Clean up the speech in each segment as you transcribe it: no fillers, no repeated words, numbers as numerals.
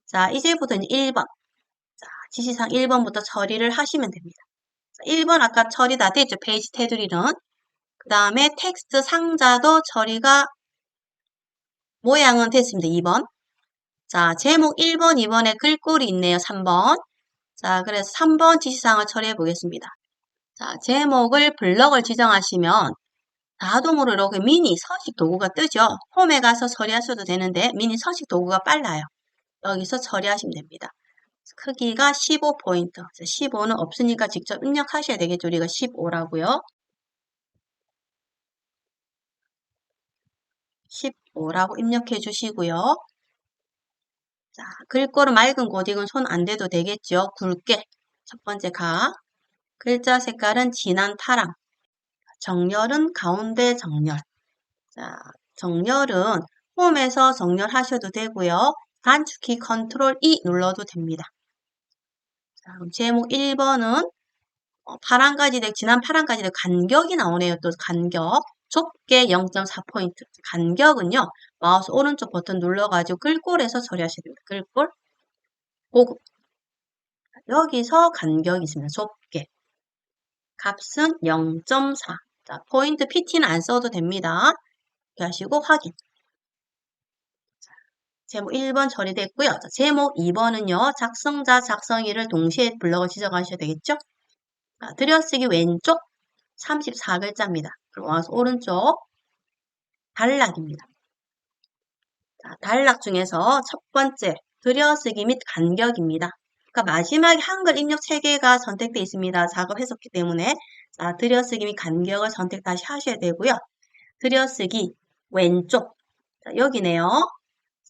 자, 이제부터는 1번. 자, 지시사항 1번부터 처리를 하시면 됩니다. 자, 1번 아까 처리 다 됐죠? 페이지 테두리는. 그 다음에 텍스트 상자도 처리가 모양은 됐습니다. 2번. 자, 제목 1번, 2번에 글꼴이 있네요. 3번. 자, 그래서 3번 지시사항을 처리해 보겠습니다. 자, 제목을 블럭을 지정하시면 자동으로 이렇게 미니 서식 도구가 뜨죠. 홈에 가서 처리하셔도 되는데 미니 서식 도구가 빨라요. 여기서 처리하시면 됩니다. 크기가 15포인트. 15는 없으니까 직접 입력하셔야 되겠죠. 우리가 15라고요. 15라고 입력해 주시고요. 자, 글꼴은 맑은 고딕은 손 안 대도 되겠죠. 굵게. 첫 번째 가. 글자 색깔은 진한 파랑. 정렬은 가운데 정렬. 자, 정렬은 홈에서 정렬하셔도 되고요. 단축키 컨트롤 E 눌러도 됩니다. 자, 그럼 제목 1번은 파란까지 되고 진한 파란까지 되고 간격이 나오네요. 또 간격. 좁게 0.4포인트. 간격은요. 마우스 오른쪽 버튼 눌러가지고 글꼴에서 처리하셔야 됩니다. 글꼴. 고급. 여기서 간격이 있습니다. 좁게. 값은 0.4. 자, 포인트 PT는 안 써도 됩니다. 이렇게 하시고 확인. 자, 제목 1번 처리됐고요. 자, 제목 2번은요. 작성자, 작성일을 동시에 블럭을 지정하셔야 되겠죠? 자, 들여쓰기 왼쪽 34글자입니다. 그리고 마우스 오른쪽 단락입니다. 자, 단락 중에서 첫 번째 들여쓰기 및 간격입니다. 그러니까 마지막에 한글 입력 3개가 선택되어 있습니다. 작업했었기 때문에 자, 들여쓰기 및 간격을 선택 다시 하셔야 되고요. 들여쓰기 왼쪽 자, 여기네요.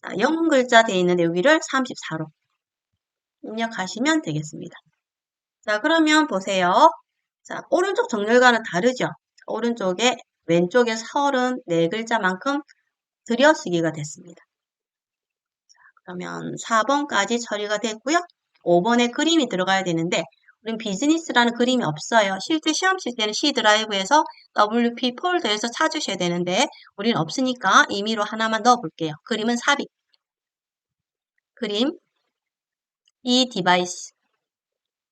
자, 0글자 되어 있는데 여기를 34로 입력하시면 되겠습니다. 자, 그러면 보세요. 자, 오른쪽 정렬과는 다르죠? 오른쪽에 왼쪽에 34글자만큼 들여쓰기가 됐습니다. 자, 그러면 4번까지 처리가 됐고요. 5번에 그림이 들어가야 되는데 우린 비즈니스라는 그림이 없어요. 실제 시험 칠 때는 C 드라이브에서 WP 폴더에서 찾으셔야 되는데 우리는 없으니까 임의로 하나만 넣어볼게요. 그림은 삽입. 그림 이 디바이스.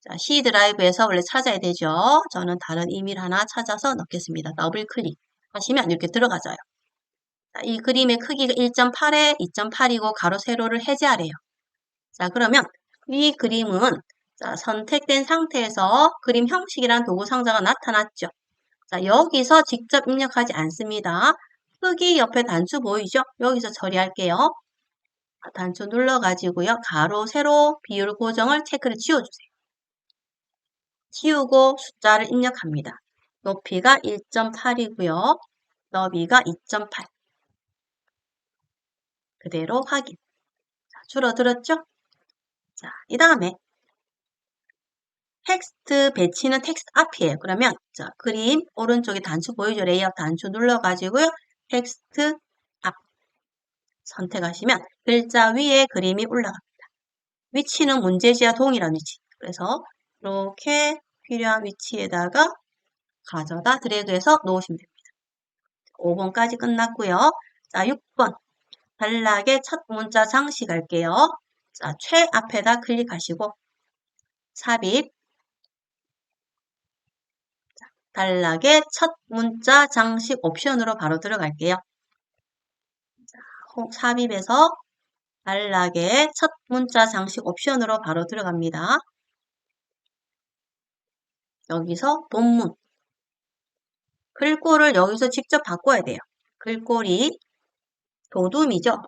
자, C 드라이브에서 원래 찾아야 되죠. 저는 다른 이미를 하나 찾아서 넣겠습니다. 더블 클릭 하시면 이렇게 들어가져요. 자, 이 그림의 크기가 1.8에 2.8이고 가로 세로를 해제하래요. 자, 그러면 이 그림은 자, 선택된 상태에서 그림 형식이란 도구 상자가 나타났죠. 자, 여기서 직접 입력하지 않습니다. 크기 옆에 단추 보이죠? 여기서 처리할게요. 단추 눌러가지고요. 가로, 세로, 비율 고정을 체크를 지워주세요. 지우고 숫자를 입력합니다. 높이가 1.8이고요. 너비가 2.8. 그대로 확인. 자, 줄어들었죠? 자, 이 다음에 텍스트 배치는 텍스트 앞이에요. 그러면 자, 그림 오른쪽에 단추 보이죠? 레이아웃 단추 눌러가지고요. 텍스트 앞 선택하시면 글자 위에 그림이 올라갑니다. 위치는 문제지와 동일한 위치. 그래서 이렇게 필요한 위치에다가 가져다 드래그해서 놓으시면 됩니다. 5번까지 끝났고요. 자, 6번. 단락의 첫 문자 장식 할게요. 자, 최 앞에다 클릭하시고 삽입. 자, 단락의 첫 문자 장식 옵션으로 바로 들어갈게요. 자, 삽입에서 단락의 첫 문자 장식 옵션으로 바로 들어갑니다. 여기서 본문. 글꼴을 여기서 직접 바꿔야 돼요. 글꼴이 도둠이죠.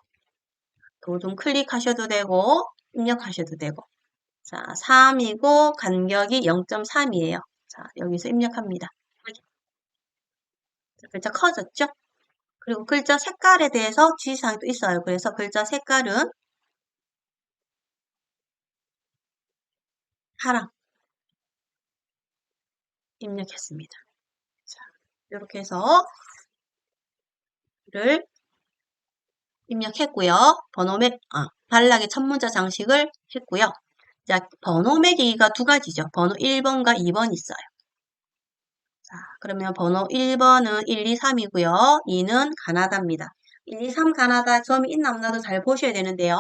도둠 클릭하셔도 되고 입력하셔도 되고 자 3이고 간격이 0.3이에요. 자 여기서 입력합니다. 글자 커졌죠? 그리고 글자 색깔에 대해서 지시사항이 또 있어요. 그래서 글자 색깔은 파랑 입력했습니다. 자 이렇게 해서 를 입력했고요. 단락의 첫 문자 장식을 했고요. 자, 번호 매기가 두 가지죠. 번호 1번과 2번 있어요. 자, 그러면 번호 1번은 1, 2, 3이고요. 2는 가나다입니다. 1, 2, 3 가나다 점이 있나 없나도 잘 보셔야 되는데요.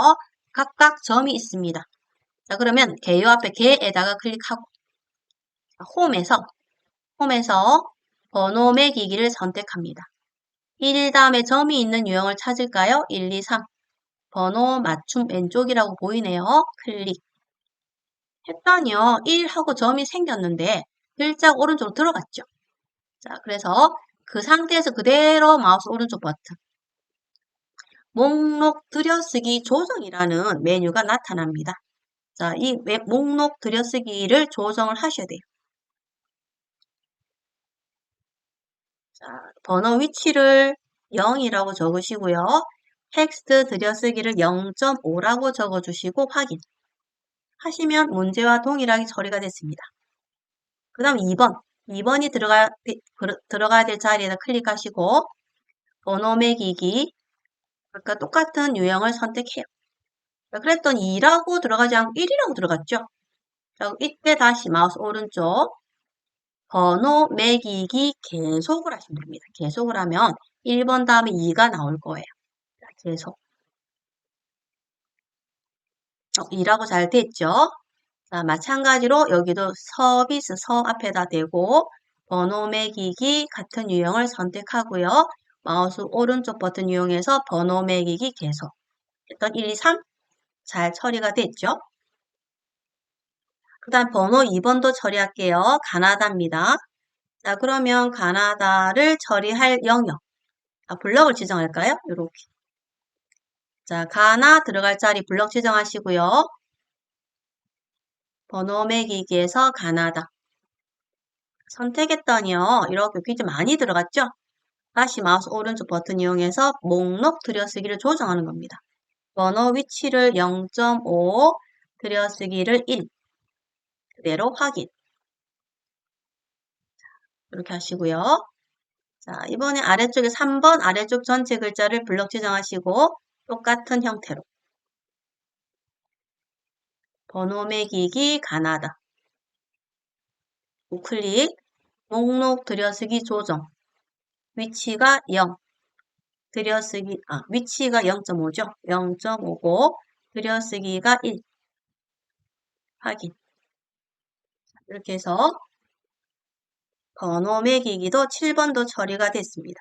각각 점이 있습니다. 자, 그러면 개요 앞에 개에다가 클릭하고 홈에서 번호 매기기를 선택합니다. 1 다음에 점이 있는 유형을 찾을까요? 1, 2, 3. 번호 맞춤 왼쪽이라고 보이네요. 클릭. 했더니요. 1하고 점이 생겼는데 글자 오른쪽으로 들어갔죠. 자, 그래서 그 상태에서 그대로 마우스 오른쪽 버튼. 목록 들여쓰기 조정이라는 메뉴가 나타납니다. 자, 이 목록 들여쓰기를 조정을 하셔야 돼요. 자, 번호 위치를 0이라고 적으시고요. 텍스트 들여쓰기를 0.5라고 적어주시고 확인. 하시면 문제와 동일하게 처리가 됐습니다. 그 다음 2번. 2번이 들어가야 될 자리에다 클릭하시고 번호 매기기 아까 똑같은 유형을 선택해요. 그랬더니 2라고 들어가지 않고 1이라고 들어갔죠. 자, 이때 다시 마우스 오른쪽 번호 매기기 계속을 하시면 됩니다. 계속을 하면 1번 다음에 2가 나올 거예요. 자, 계속. 2라고 잘 됐죠? 자, 마찬가지로 여기도 서비스 서 앞에다 대고 번호 매기기 같은 유형을 선택하고요. 마우스 오른쪽 버튼 이용해서 번호 매기기 계속. 일단 1, 2, 3 잘 처리가 됐죠? 그 다음 번호 2번도 처리할게요. 가나다입니다. 자, 그러면 가나다를 처리할 영역. 블럭을 지정할까요? 이렇게. 자, 가나 들어갈 자리 블럭 지정하시고요. 번호 매기기에서 가나다. 선택했더니요. 이렇게 퀴즈 많이 들어갔죠? 다시 마우스 오른쪽 버튼 이용해서 목록 들여쓰기를 조정하는 겁니다. 번호 위치를 0.5, 들여쓰기를 1. 그대로 확인. 이렇게 하시고요. 자, 이번에 아래쪽에 3번 아래쪽 전체 글자를 블럭 지정하시고 똑같은 형태로 번호 매기기 가나다. 우클릭, 목록 들여쓰기 조정, 위치가 0, 위치가 0.5죠. 0.5고 들여쓰기가 1, 확인. 이렇게 해서 번호 매기기도 7번도 처리가 됐습니다.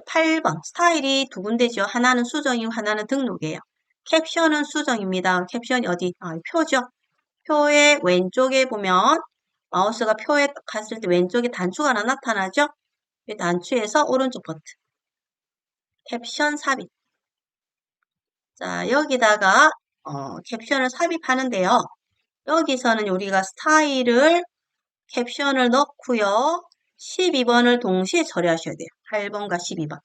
8번 스타일이 두 군데죠. 하나는 수정이고 하나는 등록이에요. 캡션은 수정입니다. 캡션이 어디? 표죠. 표의 왼쪽에 보면 마우스가 표에 갔을 때 왼쪽에 단추가 하나 나타나죠. 이 단추에서 오른쪽 버튼. 캡션 삽입. 자, 여기다가 캡션을 삽입하는데요. 여기서는 우리가 스타일을 캡션을 넣고요. 12번을 동시에 처리하셔야 돼요. 8번과 12번.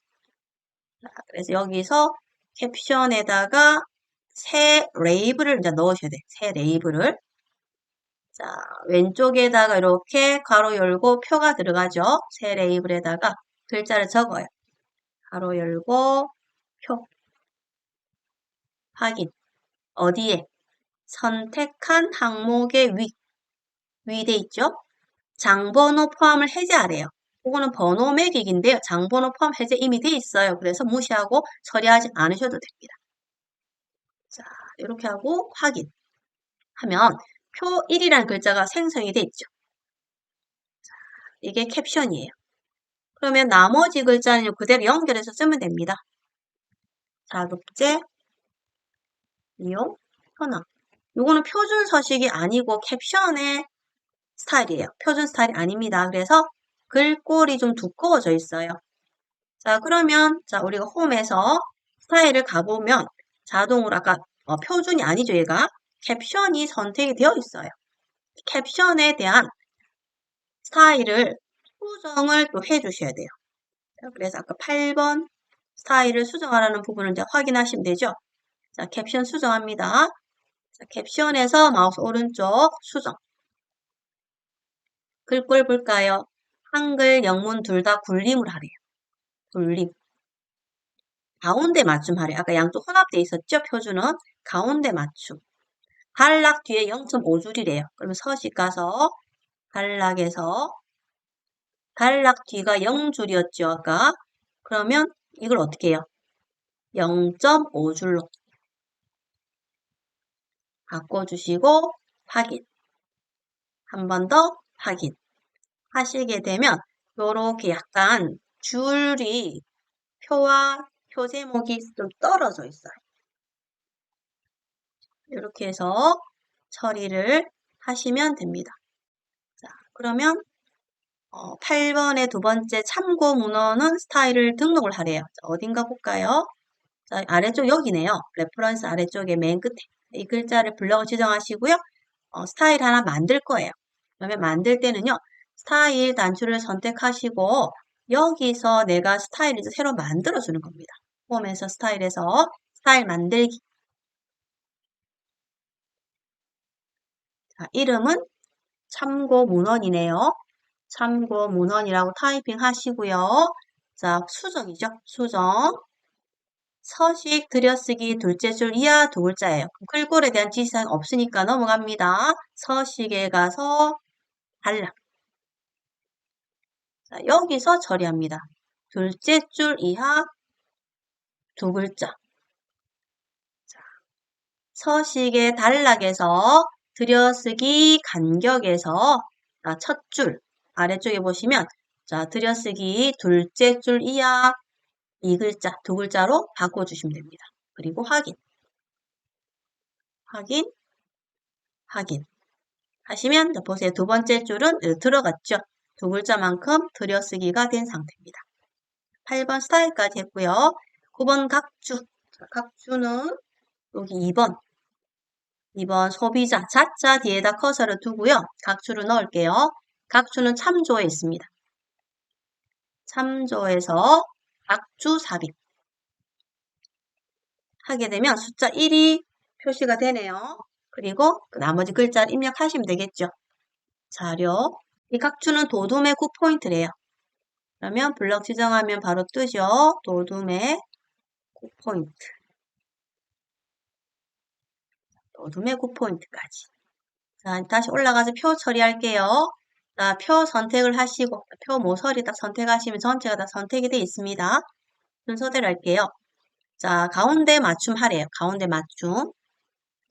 자, 그래서 여기서 캡션에다가 새 레이블을 이제 넣으셔야 돼요. 새 레이블을. 자, 왼쪽에다가 이렇게 가로 열고 표가 들어가죠. 새 레이블에다가 글자를 적어요. 가로 열고 표. 확인. 어디에? 선택한 항목의 위돼 있죠? 장번호 포함을 해제하래요. 그거는 번호 매기기인데요. 장번호 포함 해제 이미 돼 있어요. 그래서 무시하고 처리하지 않으셔도 됩니다. 자, 이렇게 하고 확인. 하면 표 1이라는 글자가 생성이 돼 있죠. 자, 이게 캡션이에요. 그러면 나머지 글자는 그대로 연결해서 쓰면 됩니다. 자급제, 이용, 현황. 이거는 표준 서식이 아니고 캡션의 스타일이에요. 표준 스타일이 아닙니다. 그래서 글꼴이 좀 두꺼워져 있어요. 자, 그러면 우리가 홈에서 스타일을 가보면 자동으로 아까 표준이 아니죠, 얘가. 캡션이 선택이 되어 있어요. 캡션에 대한 스타일을 수정을 또 해주셔야 돼요. 자, 그래서 아까 8번 스타일을 수정하라는 부분을 이제 확인하시면 되죠. 자, 캡션 수정합니다. 자, 캡션에서 마우스 오른쪽 수정. 글꼴 볼까요? 한글, 영문 둘 다 굴림을 하래요. 굴림. 가운데 맞춤 하래요. 아까 양쪽 혼합되어 있었죠? 표준은. 가운데 맞춤. 단락 뒤에 0.5줄이래요. 그러면 서식 가서 단락에서 단락 뒤가 0줄이었죠, 아까. 그러면 이걸 어떻게 해요? 0.5줄로. 바꿔주시고 확인. 한 번 더 확인. 하시게 되면 요렇게 약간 줄이 표와 표 제목이 좀 떨어져 있어요. 이렇게 해서 처리를 하시면 됩니다. 자, 그러면 8번의 두 번째 참고 문헌은 스타일을 등록을 하래요. 자, 어딘가 볼까요? 자, 아래쪽 여기네요. 레퍼런스 아래쪽에 맨 끝에 이 글자를 블럭을 지정하시고요. 스타일 하나 만들 거예요. 그러면 만들 때는요. 스타일 단추를 선택하시고 여기서 내가 스타일을 이제 새로 만들어주는 겁니다. 홈에서 스타일에서 스타일 만들기. 자, 이름은 참고 문헌이네요. 참고 문헌이라고 타이핑 하시고요. 자, 수정이죠. 수정. 서식 들여쓰기 둘째 줄 이하 두 글자예요. 글꼴에 대한 지시사항 없으니까 넘어갑니다. 서식에 가서 단락. 자, 여기서 처리합니다. 둘째 줄 이하 두 글자. 자, 서식의 단락에서 들여쓰기 간격에서 첫 줄 아래쪽에 보시면 자, 들여쓰기 둘째 줄 이하 이 글자, 두 글자로 바꿔주시면 됩니다. 그리고 확인. 확인. 확인. 하시면 보세요. 두 번째 줄은 들어갔죠. 두 글자만큼 들여쓰기가 된 상태입니다. 8번 스타일까지 했고요. 9번 각주. 각주는 여기 2번 소비자. 자자 뒤에다 커서를 두고요. 각주를 넣을게요. 각주는 참조에 있습니다. 참조에서 각주 삽입. 하게 되면 숫자 1이 표시가 되네요. 그리고 나머지 글자를 입력하시면 되겠죠. 자료. 이 각주는 도둠의 9포인트래요. 그러면 블럭 지정하면 바로 뜨죠. 도둠의 9포인트. 도둠의 9포인트까지. 자, 다시 올라가서 표 처리할게요. 자, 표 선택을 하시고 표 모서리 딱 선택하시면 전체가 다 선택이 되어 있습니다. 순서대로 할게요. 자, 가운데 맞춤 하래요. 가운데 맞춤.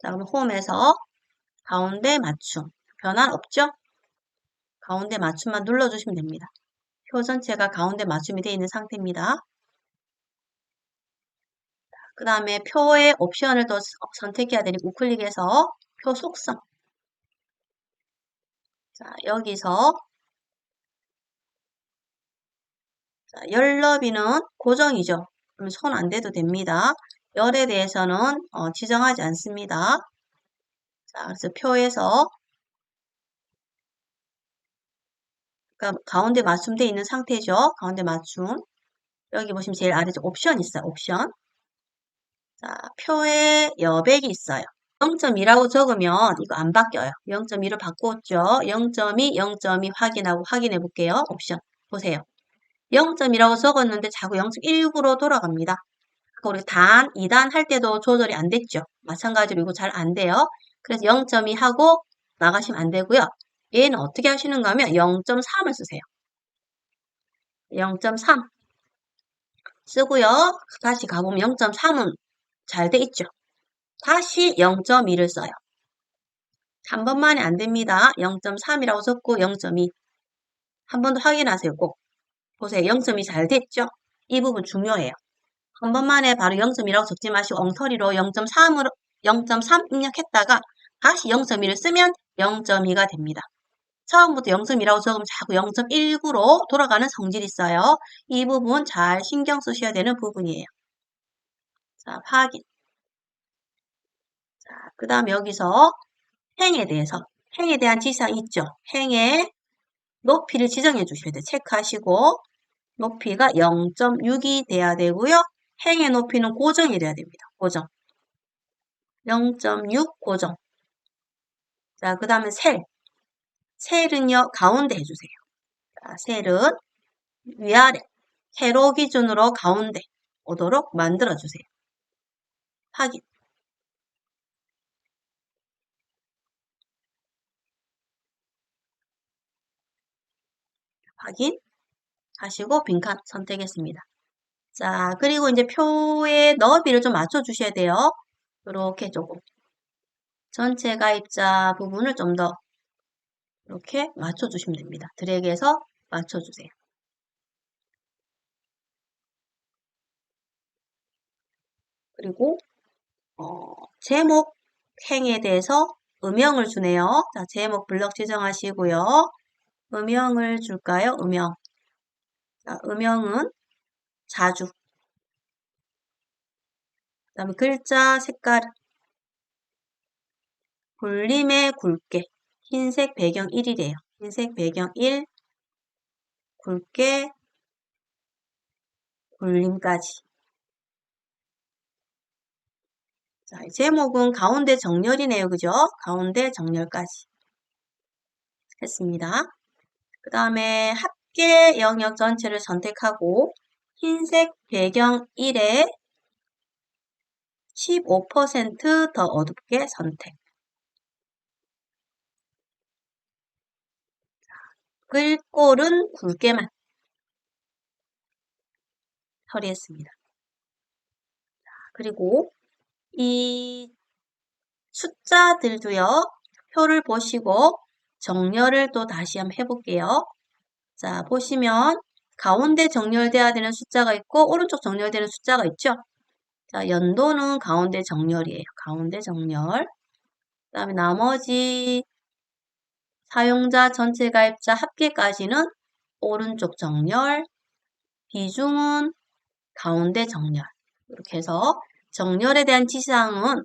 자, 그럼 홈에서 가운데 맞춤. 변환 없죠? 가운데 맞춤만 눌러주시면 됩니다. 표 전체가 가운데 맞춤이 되어 있는 상태입니다. 그 다음에 표의 옵션을 더 선택해야 되니까 우클릭해서 표 속성. 자, 여기서 자, 열 너비는 고정이죠. 그러면 손 안 대도 됩니다. 열에 대해서는 지정하지 않습니다. 자, 그래서 표에서 그러니까 가운데 맞춤되어 있는 상태죠. 가운데 맞춤. 여기 보시면 제일 아래쪽 옵션 있어요. 옵션. 자, 표에 여백이 있어요. 0.2라고 적으면 이거 안 바뀌어요. 0.2로 바꿨죠. 0.2, 0.2 확인하고 확인해 볼게요. 옵션. 보세요. 0.2라고 적었는데 자꾸 0.19로 돌아갑니다. 우리 단, 2단 할 때도 조절이 안 됐죠. 마찬가지로 이거 잘 안 돼요. 그래서 0.2 하고 나가시면 안 되고요. 얘는 어떻게 하시는가 하면 0.3을 쓰세요. 0.3 쓰고요. 다시 가보면 0.3은 잘 돼 있죠. 다시 0.2를 써요. 한 번만에 안 됩니다. 0.3이라고 적고 0.2. 한 번 더 확인하세요. 꼭. 보세요. 0.2 잘 됐죠? 이 부분 중요해요. 한 번만에 바로 0.2라고 적지 마시고 엉터리로 0.3으로 0.3 입력했다가 다시 0.2를 쓰면 0.2가 됩니다. 처음부터 0.2라고 적으면 자꾸 0.19로 돌아가는 성질이 있어요. 이 부분 잘 신경 쓰셔야 되는 부분이에요. 자, 확인. 자, 그 다음에 여기서 행에 대한 지시사항 있죠? 행의 높이를 지정해 주셔야 돼요. 체크하시고 높이가 0.6이 돼야 되고요. 행의 높이는 고정이 돼야 됩니다. 고정. 0.6 고정. 자, 그 다음에 셀은요, 가운데 해주세요. 자, 셀은 위아래, 세로 기준으로 가운데 오도록 만들어주세요. 확인. 확인. 하시고 빈칸 선택했습니다. 자, 그리고 이제 표의 너비를 좀 맞춰주셔야 돼요. 이렇게 조금. 전체 가입자 부분을 좀 더 이렇게 맞춰주시면 됩니다. 드래그해서 맞춰주세요. 그리고 제목 행에 대해서 음영을 주네요. 자, 제목 블럭 지정하시고요. 음영을 줄까요? 음영. 자, 음영은 자주. 그 다음에 글자 색깔. 굴림의 굵게. 흰색 배경 1이래요. 흰색 배경 1. 굵게. 굴림까지. 자, 제목은 가운데 정렬이네요. 그죠? 가운데 정렬까지. 했습니다. 그 다음에 합계 영역 전체를 선택하고 흰색 배경 1에 15%더 어둡게 선택. 글꼴은 굵게만 처리했습니다. 그리고 이 숫자들도요. 표를 보시고 정렬을 또 다시 한번 해볼게요. 자, 보시면 가운데 정렬돼야 되는 숫자가 있고 오른쪽 정렬되는 숫자가 있죠. 자, 연도는 가운데 정렬이에요. 가운데 정렬. 그 다음에 나머지 사용자 전체 가입자 합계까지는 오른쪽 정렬, 비중은 가운데 정렬. 이렇게 해서 정렬에 대한 지시사항은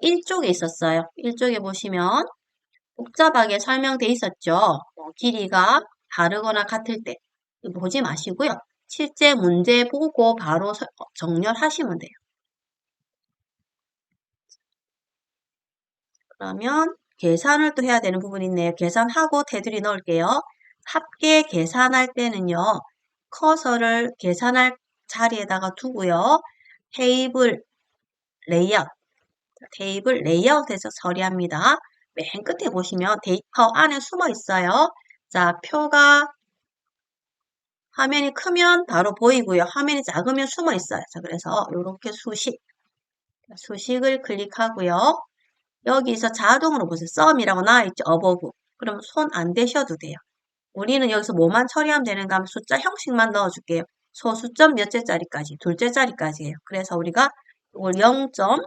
1쪽에 있었어요. 1쪽에 보시면 복잡하게 설명돼 있었죠. 길이가 다르거나 같을 때 보지 마시고요. 실제 문제 보고 바로 정렬하시면 돼요. 그러면 계산을 또 해야 되는 부분이 있네요. 계산하고 테두리 넣을게요. 합계 계산할 때는요. 커서를 계산할 자리에다가 두고요. 테이블 레이아웃, 테이블 레이아웃에서 처리합니다. 맨 끝에 보시면 데이터 안에 숨어 있어요. 자, 표가 화면이 크면 바로 보이고요. 화면이 작으면 숨어 있어요. 자, 그래서 이렇게 수식을 클릭하고요. 여기서 자동으로 보세요. 썸이라고 나와있죠. 어버브. 그럼 손 안 대셔도 돼요. 우리는 여기서 뭐만 처리하면 되는가 하면 숫자 형식만 넣어줄게요. 소수점 몇째 자리까지, 둘째 자리까지예요. 그래서 우리가 이걸 0점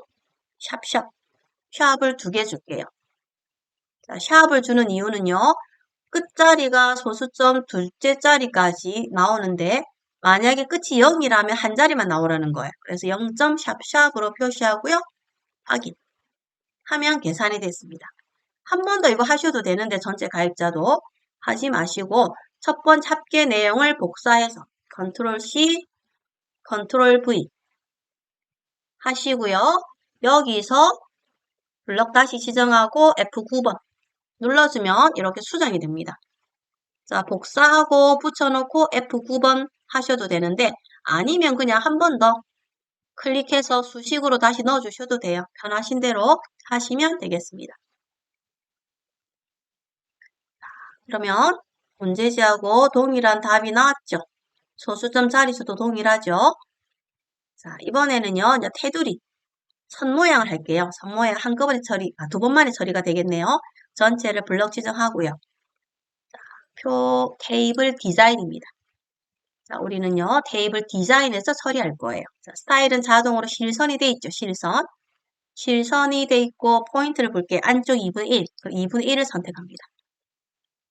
샵샵 샵을 2개 줄게요. 자, 샵을 주는 이유는요. 끝자리가 소수점 둘째 자리까지 나오는데 만약에 끝이 0이라면 한 자리만 나오라는 거예요. 그래서 0점 샵샵으로 표시하고요. 확인. 하면 계산이 됐습니다. 한 번 더 이거 하셔도 되는데 전체 가입자도 하지 마시고 첫 번째 합계 내용을 복사해서 컨트롤 C, 컨트롤 V 하시고요. 여기서 블럭 다시 지정하고 F9번 눌러주면 이렇게 수정이 됩니다. 자, 복사하고 붙여놓고 F9번 하셔도 되는데 아니면 그냥 한 번 더 클릭해서 수식으로 다시 넣어주셔도 돼요. 편하신 대로 하시면 되겠습니다. 그러면 문제지하고 동일한 답이 나왔죠. 소수점 자릿수도 동일하죠. 자, 이번에는요, 이제 테두리, 선 모양을 할게요. 선 모양 한꺼번에 두 번만에 처리가 되겠네요. 전체를 블럭 지정하고요. 자, 표 테이블 디자인입니다. 자, 우리는요, 테이블 디자인에서 처리할 거예요. 자, 스타일은 자동으로 실선이 돼 있죠. 실선. 실선이 돼 있고, 포인트를 볼게요. 안쪽 2분의 1. 그 2분의 1을 선택합니다.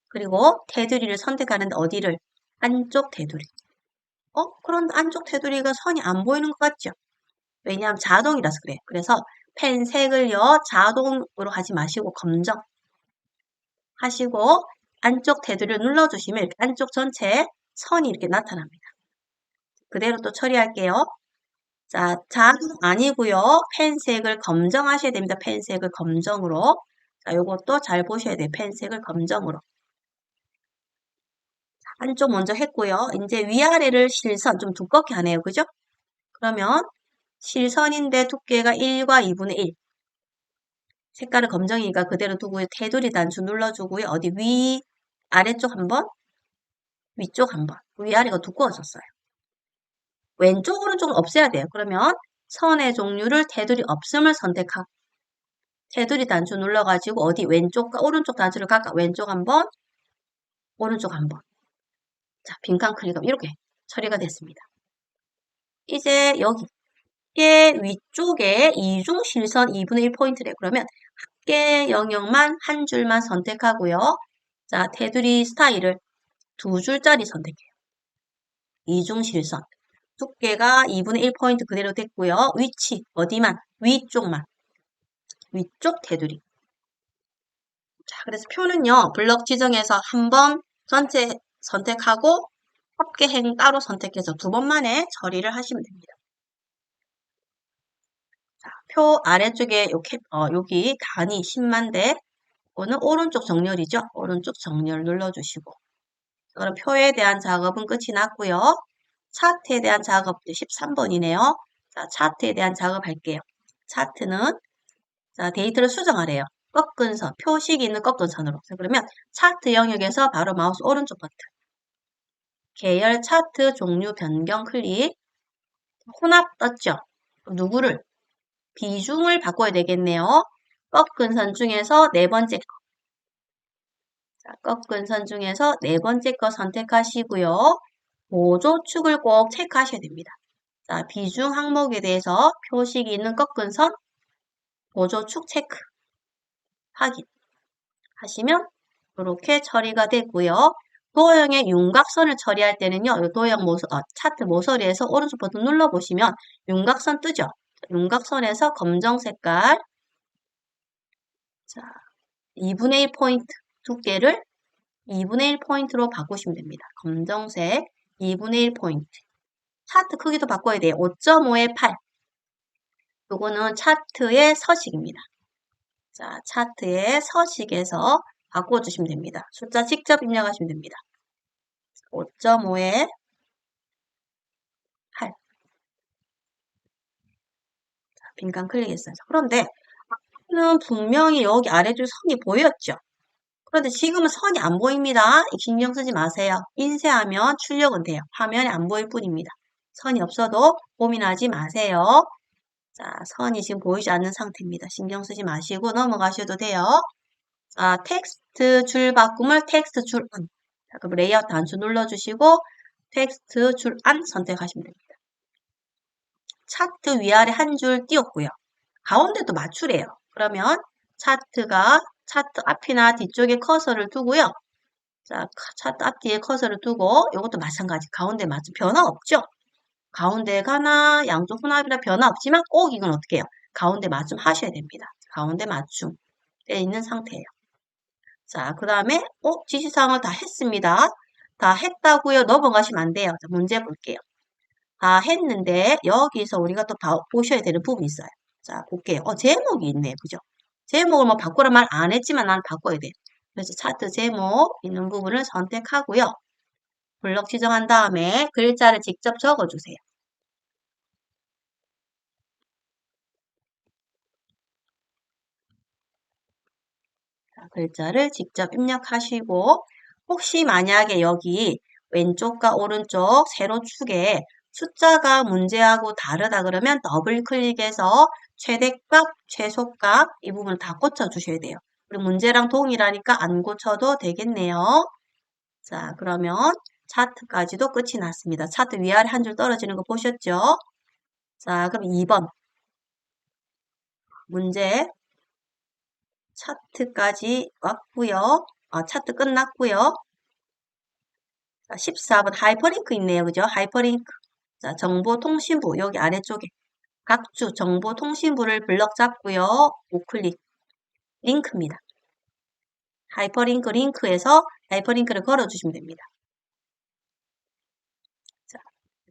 그리고 테두리를 선택하는데 어디를? 안쪽 테두리. 그런 안쪽 테두리가 선이 안 보이는 것 같죠? 왜냐하면 자동이라서 그래요. 그래서 펜 색을요, 자동으로 하지 마시고 검정 하시고 안쪽 테두리를 눌러주시면 이렇게 안쪽 전체에 선이 이렇게 나타납니다. 그대로 또 처리할게요. 자, 자동 아니고요. 펜색을 검정하셔야 됩니다. 펜색을 검정으로. 자, 요것도 잘 보셔야 돼요. 펜색을 검정으로. 한쪽 먼저 했고요. 이제 위아래를 실선 좀 두껍게 하네요. 그죠? 그러면 실선인데 두께가 1과 2분의 1. 색깔을 검정이니까 그대로 두고요. 테두리 단추 눌러주고요. 어디 아래쪽 한번, 위쪽 한번. 위아래가 두꺼워졌어요. 왼쪽, 오른쪽은 없애야 돼요. 그러면 선의 종류를 테두리 없음을 선택하고 테두리 단추 눌러가지고 어디 왼쪽과 오른쪽 단추를 각각 왼쪽 한 번, 오른쪽 한 번. 자, 빈칸 클릭하면 이렇게 처리가 됐습니다. 이제 여기 합계 위쪽에 이중 실선 2분의 1 포인트래. 그러면 합계 영역만 한 줄만 선택하고요. 자, 테두리 스타일을 두 줄짜리 선택해요. 이중 실선. 두께가 2분의 1 포인트 그대로 됐고요. 위치 어디만? 위쪽만. 위쪽 테두리. 자, 그래서 표는요. 블럭 지정해서 한 번 전체 선택하고 합계 행 따로 선택해서 두 번만에 처리를 하시면 됩니다. 자, 표 아래쪽에 여기 단위 10만대 이거는 오른쪽 정렬이죠. 오른쪽 정렬 눌러주시고 그럼 표에 대한 작업은 끝이 났고요. 차트에 대한 작업 13번이네요. 자, 차트에 대한 작업할게요. 차트는 자, 데이터를 수정하래요. 꺾은 선, 표식이 있는 꺾은 선으로. 그러면 차트 영역에서 바로 마우스 오른쪽 버튼. 계열 차트 종류 변경 클릭. 혼합 떴죠? 누구를? 비중을 바꿔야 되겠네요. 꺾은 선 중에서 네 번째 거. 자, 꺾은 선 중에서 네 번째 거 선택하시고요. 보조축을 꼭 체크하셔야 됩니다. 자, 비중 항목에 대해서 표식이 있는 꺾은 선, 보조축 체크, 확인 하시면 이렇게 처리가 되고요. 도형의 윤곽선을 처리할 때는요. 도형 차트 모서리에서 오른쪽 버튼 눌러보시면 윤곽선 뜨죠. 윤곽선에서 검정 색깔 자, 2분의 1 포인트 두께를 2분의 1 포인트로 바꾸시면 됩니다. 검정색 2분의 1 포인트. 차트 크기도 바꿔야 돼요. 5.5에 8. 요거는 차트의 서식입니다. 자, 차트의 서식에서 바꿔주시면 됩니다. 숫자 직접 입력하시면 됩니다. 5.5에 8. 자, 빈칸 클릭했어요. 그런데 아까는 분명히 여기 아래쪽 선이 보였죠? 그런데 지금은 선이 안 보입니다. 신경 쓰지 마세요. 인쇄하면 출력은 돼요. 화면에 안 보일 뿐입니다. 선이 없어도 고민하지 마세요. 자, 선이 지금 보이지 않는 상태입니다. 신경 쓰지 마시고 넘어가셔도 돼요. 자, 텍스트 줄 바꿈을 텍스트 줄 안. 자, 그럼 레이아웃 단추 눌러주시고 텍스트 줄 안 선택하시면 됩니다. 차트 위아래 한 줄 띄웠고요. 가운데도 맞추래요. 그러면 차트 앞이나 뒤쪽에 커서를 두고요. 자, 차트 앞뒤에 커서를 두고 이것도 마찬가지. 가운데 맞춤 변화 없죠? 가운데 가나 양쪽 혼합이라 변화 없지만 꼭 이건 어떻게 해요? 가운데 맞춤 하셔야 됩니다. 가운데 맞춤 되어 있는 상태예요. 자, 그 다음에 지시사항을 다 했습니다. 다 했다고요? 넘어가시면 안 돼요. 자, 문제 볼게요. 다 했는데 여기서 우리가 또 보셔야 되는 부분이 있어요. 자, 볼게요. 제목이 있네. 그죠? 제목을 뭐 바꾸라 말 안 했지만 나는 바꿔야 돼. 그래서 차트 제목 있는 부분을 선택하고요. 블럭 지정한 다음에 글자를 직접 적어주세요. 자, 글자를 직접 입력하시고 혹시 만약에 여기 왼쪽과 오른쪽 세로축에 숫자가 문제하고 다르다 그러면 더블 클릭해서 최대값, 최소값 이 부분을 다 고쳐주셔야 돼요. 그리고 문제랑 동일하니까 안 고쳐도 되겠네요. 자, 그러면 차트까지도 끝이 났습니다. 차트 위아래 한 줄 떨어지는 거 보셨죠? 자, 그럼 2번 문제 차트까지 왔고요. 차트 끝났고요. 자, 14번 하이퍼링크 있네요. 그죠? 하이퍼링크. 자, 정보통신부 여기 아래쪽에 각주 정보통신부를 블럭 잡고요. 우클릭 링크입니다. 하이퍼링크 링크에서 하이퍼링크를 걸어주시면 됩니다. 자,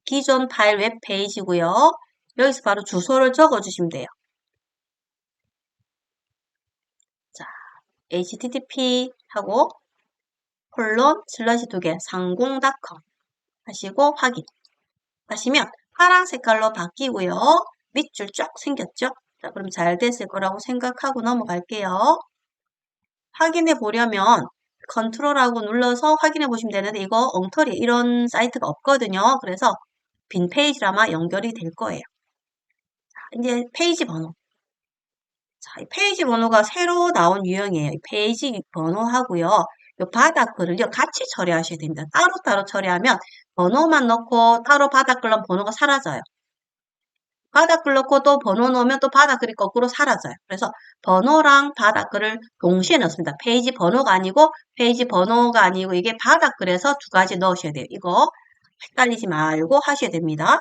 기존 파일 웹페이지고요. 여기서 바로 주소를 적어주시면 돼요. 자, http 하고 콜론 슬러시 2개 상공.com 하시고 확인 하시면 파란 색깔로 바뀌고요. 밑줄 쫙 생겼죠? 자, 그럼 잘 됐을 거라고 생각하고 넘어갈게요. 확인해 보려면 컨트롤하고 눌러서 확인해 보시면 되는데 이거 엉터리 이런 사이트가 없거든요. 그래서 빈 페이지라마 연결이 될 거예요. 자, 이제 페이지 번호 자, 이 페이지 번호가 새로 나온 유형이에요. 이 페이지 번호하고요. 요 바닥글을요, 같이 처리하셔야 됩니다. 따로따로 처리하면 번호만 넣고 따로 바닥글 넣으면 번호가 사라져요. 바닥글 넣고 또 번호 넣으면 또 바닥글이 거꾸로 사라져요. 그래서 번호랑 바닥글을 동시에 넣습니다. 페이지 번호가 아니고 이게 바닥글에서 두 가지 넣으셔야 돼요. 이거 헷갈리지 말고 하셔야 됩니다.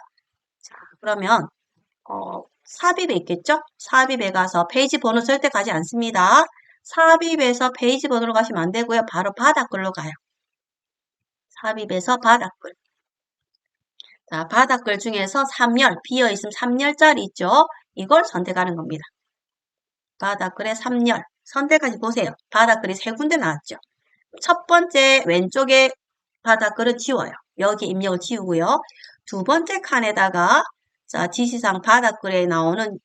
자, 그러면 삽입에 있겠죠? 삽입에 가서 페이지 번호 절대 가지 않습니다. 삽입에서 페이지 번호로 가시면 안 되고요. 바로 바닥글로 가요. 삽입에서 바닥글. 자, 바닥글 중에서 3열, 비어있으면 3열짜리 있죠? 이걸 선택하는 겁니다. 바닥글에 3열. 선택하지 보세요. 바닥글이 세 군데 나왔죠? 첫 번째 왼쪽에 바닥글은 지워요. 여기 입력을 지우고요. 두 번째 칸에다가 자, 지시사항 바닥글에 나오는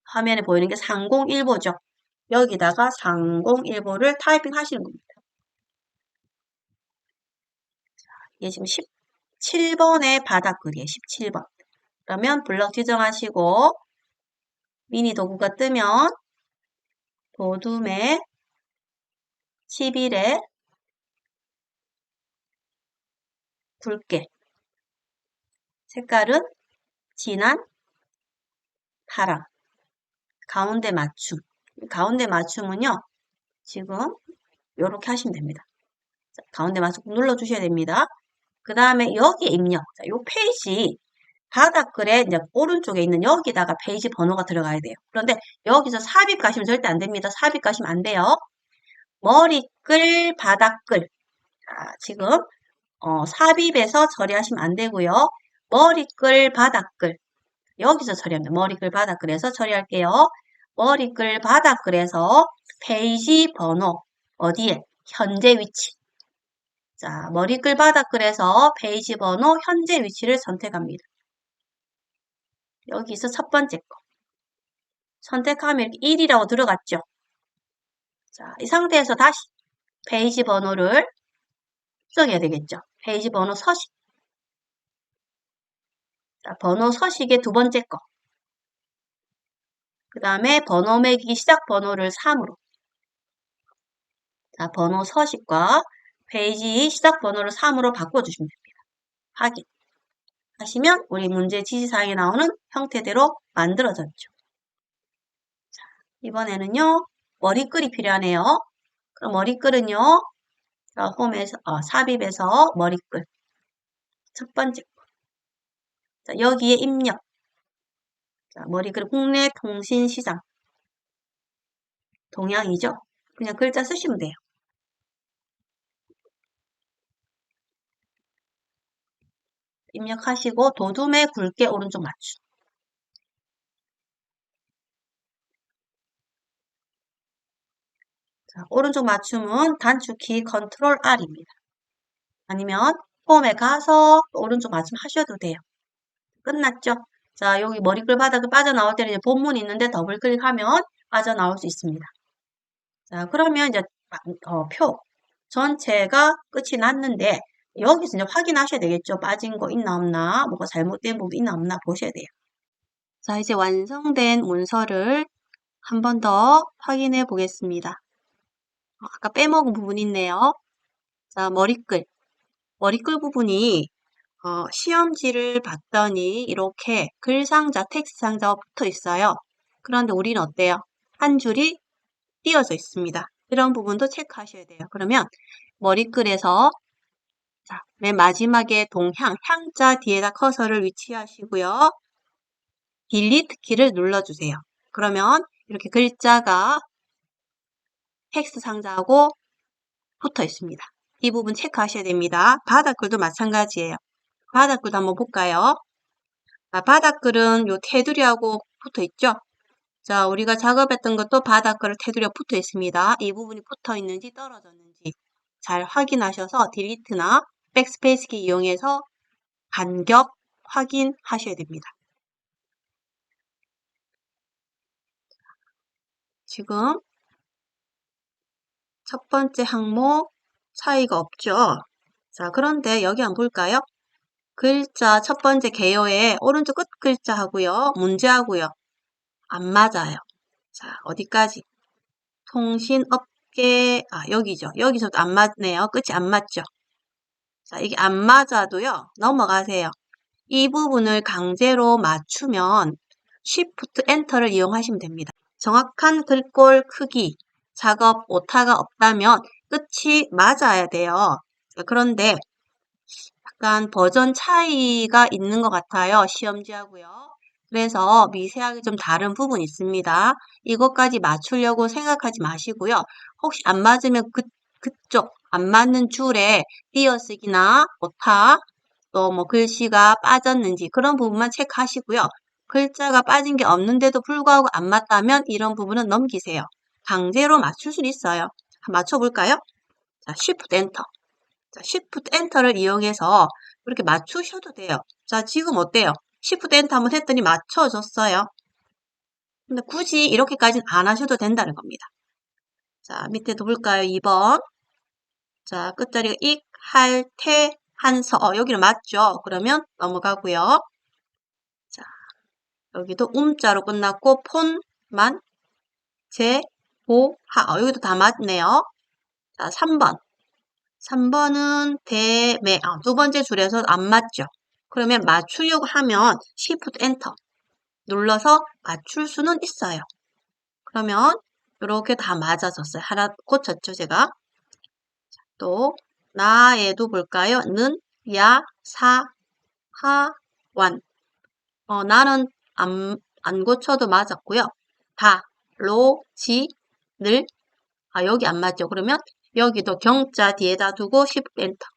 화면에 보이는 게 3015죠. 여기다가 3015를 타이핑 하시는 겁니다. 이게 지금 17번의 바닥글이에요. 17번. 그러면 블럭 지정하시고 미니 도구가 뜨면 도둠에 11에 굵게 색깔은 진한 파랑 가운데 맞춤. 가운데 맞춤은요. 지금 이렇게 하시면 됩니다. 자, 가운데 맞춤 눌러주셔야 됩니다. 그 다음에 여기 입력. 자, 요 페이지 바닥글에 이제 오른쪽에 있는 여기다가 페이지 번호가 들어가야 돼요. 그런데 여기서 삽입 가시면 절대 안 됩니다. 삽입 가시면 안 돼요. 머리글, 바닥글. 자, 지금 삽입에서 처리하시면 안 되고요. 머리글, 바닥글. 여기서 처리합니다. 머리글, 바닥글에서 처리할게요. 머리글, 바닥글에서 페이지 번호. 어디에? 현재 위치. 자, 머리글, 바닥글에서 페이지 번호, 현재 위치를 선택합니다. 여기서 첫 번째 거. 선택하면 이렇게 1이라고 들어갔죠. 자, 이 상태에서 다시 페이지 번호를 수정해야 되겠죠. 페이지 번호 서식. 자, 번호 서식의 두 번째 거. 그 다음에 번호 매기기 시작 번호를 3으로. 자, 번호 서식과 페이지 시작 번호를 3으로 바꿔주시면 됩니다. 확인. 하시면 우리 문제 지시사항에 나오는 형태대로 만들어졌죠. 자, 이번에는요. 머리글이 필요하네요. 그럼 머리글은요. 자, 홈에서 삽입에서 머리글. 첫 번째 거. 자, 여기에 입력. 자, 머리글 국내 통신시장. 동양이죠. 그냥 글자 쓰시면 돼요. 입력하시고 도둠에 굵게 오른쪽 맞춤. 자, 오른쪽 맞춤은 단축키 컨트롤 R입니다. 아니면 홈에 가서 오른쪽 맞춤 하셔도 돼요. 끝났죠? 자, 여기 머리글 바닥을 빠져나올 때는 이제 본문이 있는데 더블 클릭하면 빠져나올 수 있습니다. 자, 그러면 이제 표 전체가 끝이 났는데 여기서 이제 확인하셔야 되겠죠? 빠진 거 있나 없나, 뭐가 잘못된 부분 있나 없나 보셔야 돼요. 자, 이제 완성된 문서를 한 번 더 확인해 보겠습니다. 아까 빼먹은 부분이 있네요. 자, 머리글 부분이 시험지를 봤더니 이렇게 글 상자, 텍스트 상자가 붙어 있어요. 그런데 우리는 어때요? 한 줄이 띄어져 있습니다. 이런 부분도 체크하셔야 돼요. 그러면 머리글에서 자, 맨 마지막에 동향, 향자 뒤에다 커서를 위치하시고요. 딜리트 키를 눌러주세요. 그러면 이렇게 글자가 텍스트 상자하고 붙어 있습니다. 이 부분 체크하셔야 됩니다. 바닥글도 마찬가지예요. 바닥글도 한번 볼까요? 바닥글은 요 테두리하고 붙어 있죠? 자, 우리가 작업했던 것도 바닥글을 테두리가 붙어 있습니다. 이 부분이 붙어 있는지 떨어졌는지 잘 확인하셔서 딜리트나 백스페이스 키 이용해서 간격 확인하셔야 됩니다. 지금 첫 번째 항목 차이가 없죠? 자, 그런데 여기 한번 볼까요? 글자 첫 번째 개요에 오른쪽 끝 글자하고요. 문제하고요. 안 맞아요. 자, 어디까지? 통신업계, 여기죠. 여기서도 안 맞네요. 끝이 안 맞죠? 자, 이게 안 맞아도요. 넘어가세요. 이 부분을 강제로 맞추면 Shift Enter를 이용하시면 됩니다. 정확한 글꼴 크기, 작업 오타가 없다면 끝이 맞아야 돼요. 그런데 약간 버전 차이가 있는 것 같아요. 시험지하고요. 그래서 미세하게 좀 다른 부분이 있습니다. 이것까지 맞추려고 생각하지 마시고요. 혹시 안 맞으면 그쪽 안 맞는 줄에 띄어쓰기나 오타, 또 뭐 글씨가 빠졌는지 그런 부분만 체크하시고요. 글자가 빠진 게 없는데도 불구하고 안 맞다면 이런 부분은 넘기세요. 강제로 맞출 수 있어요. 한번 맞춰볼까요? 자, Shift Enter. 자, Shift Enter를 이용해서 이렇게 맞추셔도 돼요. 자, 지금 어때요? Shift Enter 한번 했더니 맞춰졌어요. 근데 굳이 이렇게까지는 안 하셔도 된다는 겁니다. 자, 밑에도 볼까요? 2번. 자, 끝자리가 익, 할, 태, 한서. 여기는 맞죠? 그러면 넘어가고요. 자, 여기도 자로 끝났고 폰만, 제, 보, 하. 여기도 다 맞네요. 자, 3번. 3번은 대매, 두 번째 줄에서 안 맞죠? 그러면 맞추려고 하면 Shift Enter 눌러서 맞출 수는 있어요. 그러면 이렇게 다 맞아졌어요. 하나 고쳤죠, 제가. 또 나에도 볼까요? 는, 야, 사, 하, 완. 나는 안 고쳐도 맞았고요. 다, 로, 지, 늘. 여기 안 맞죠? 그러면 여기도 경자 뒤에다 두고 Shift Enter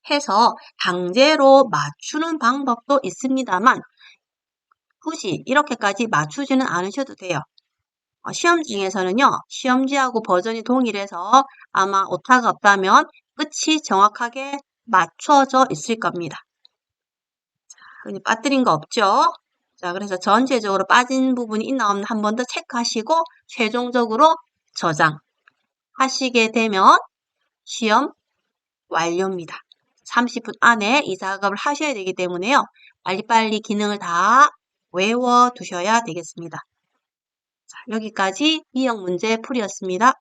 해서 강제로 맞추는 방법도 있습니다만 굳이 이렇게까지 맞추지는 않으셔도 돼요. 시험지 중에서는요. 시험지하고 버전이 동일해서 아마 오타가 없다면 끝이 정확하게 맞춰져 있을 겁니다. 자, 빠뜨린 거 없죠? 자, 그래서 전체적으로 빠진 부분이 있나 없나 한 번 더 체크하시고 최종적으로 저장하시게 되면 시험 완료입니다. 30분 안에 이 작업을 하셔야 되기 때문에요. 빨리빨리 기능을 다 외워 두셔야 되겠습니다. 자, 여기까지 이형 문제 풀이였습니다.